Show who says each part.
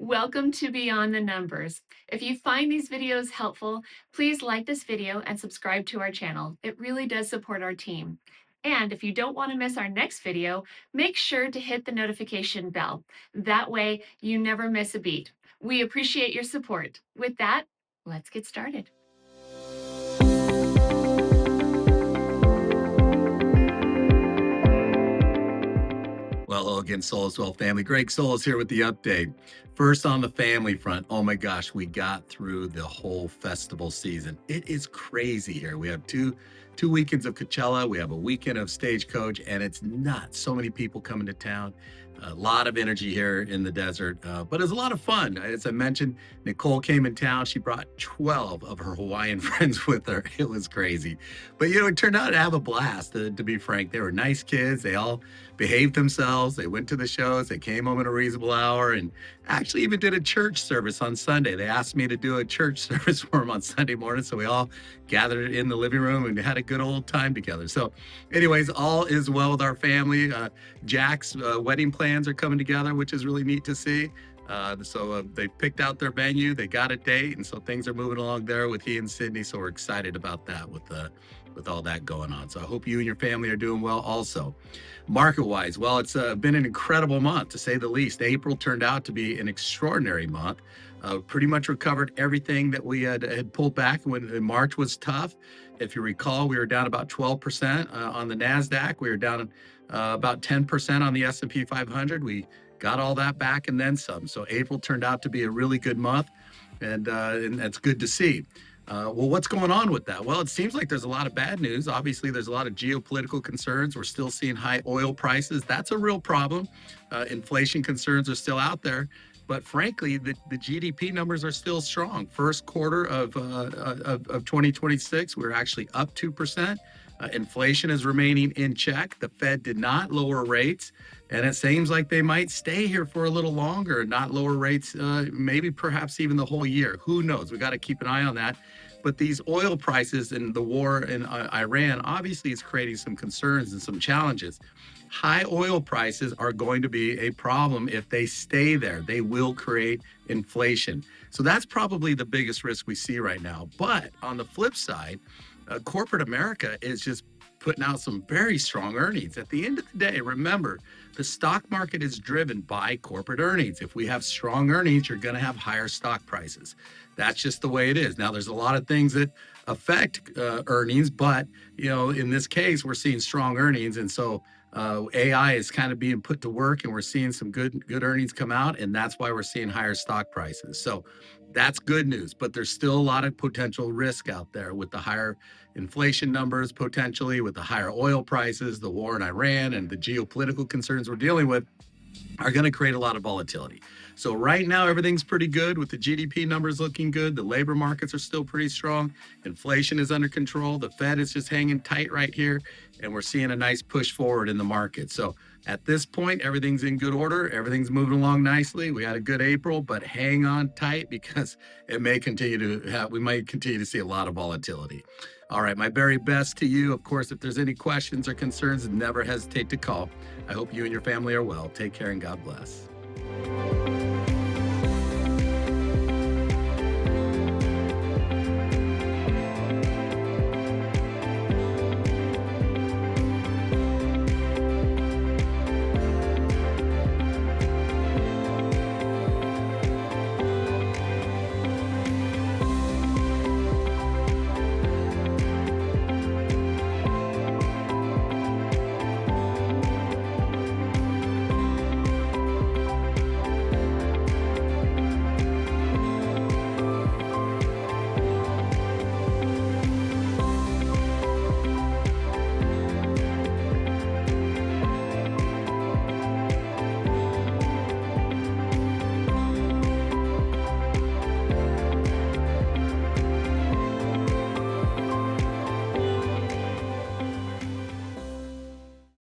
Speaker 1: Welcome to Beyond the Numbers. If you find these videos helpful, please like this video and subscribe to our channel. It really does support our team. And if you don't want to miss our next video, make sure to hit the notification bell. That way, you never miss a beat. We appreciate your support. With that, let's get started.
Speaker 2: Well, hello again, Souls Well family. Greg Souls here with the update. First, on the family front, oh my gosh, we got through the whole festival season. It is crazy here. We have two weekends of Coachella, we have a weekend of Stagecoach, and it's nuts. So many people coming to town. A lot of energy here in the desert, but it's a lot of fun. As I mentioned, Nicole came in town. She brought 12 of her Hawaiian friends with her. It was crazy. But, it turned out to have a blast, to be frank. They were nice kids. They all behaved themselves. They went to the shows. They came home at a reasonable hour and actually even did a church service on Sunday. They asked me to do a church service for them on Sunday morning. So we all gathered in the living room and had a good old time together. So anyways, all is well with our family. Jack's wedding plans are coming together, which is really neat to see. So they picked out their venue, they got a date, and so things are moving along there with he and Sydney. So we're excited about that with all that going on. So I hope you and your family are doing well also. Market-wise, well, it's been an incredible month to say the least. April turned out to be an extraordinary month. Pretty much recovered everything that we had pulled back when March was tough. If you recall, we were down about 12% on the NASDAQ. We were down about 10% on the S&P 500. We got all that back and then some. So April turned out to be a really good month, and that's good to see. Well, what's going on with that? Well, it seems like there's a lot of bad news. Obviously, there's a lot of geopolitical concerns. We're still seeing high oil prices. That's a real problem. Inflation concerns are still out there. But frankly, the GDP numbers are still strong. First quarter of 2026, we're actually up 2%. Inflation is remaining in check. The Fed did not lower rates, and it seems like they might stay here for a little longer and not lower rates, maybe perhaps even the whole year. Who knows? We got to keep an eye on that. But these oil prices and the war in Iran obviously is creating some concerns and some challenges. High oil prices are going to be a problem if they stay there. They will create inflation. So that's probably the biggest risk we see right now. But on the flip side, corporate America is just putting out some very strong earnings. At the end of the day, remember, the stock market is driven by corporate earnings. If we have strong earnings, you're going to have higher stock prices. That's just the way it is. Now, there's a lot of things that affect earnings, but in this case, we're seeing strong earnings, and so AI is kind of being put to work, and we're seeing some good earnings come out, and that's why we're seeing higher stock prices. So that's good news, but there's still a lot of potential risk out there with the higher inflation numbers, potentially with the higher oil prices, the war in Iran, and the geopolitical concerns we're dealing with are going to create a lot of volatility. So right now, everything's pretty good with the GDP numbers looking good. The labor markets are still pretty strong. Inflation is under control. The Fed is just hanging tight right here, and we're seeing a nice push forward in the market. So at this point, everything's in good order. Everything's moving along nicely. We had a good April, but hang on tight because we might continue to see a lot of volatility. All right, my very best to you. Of course, if there's any questions or concerns, never hesitate to call. I hope you and your family are well. Take care and God bless.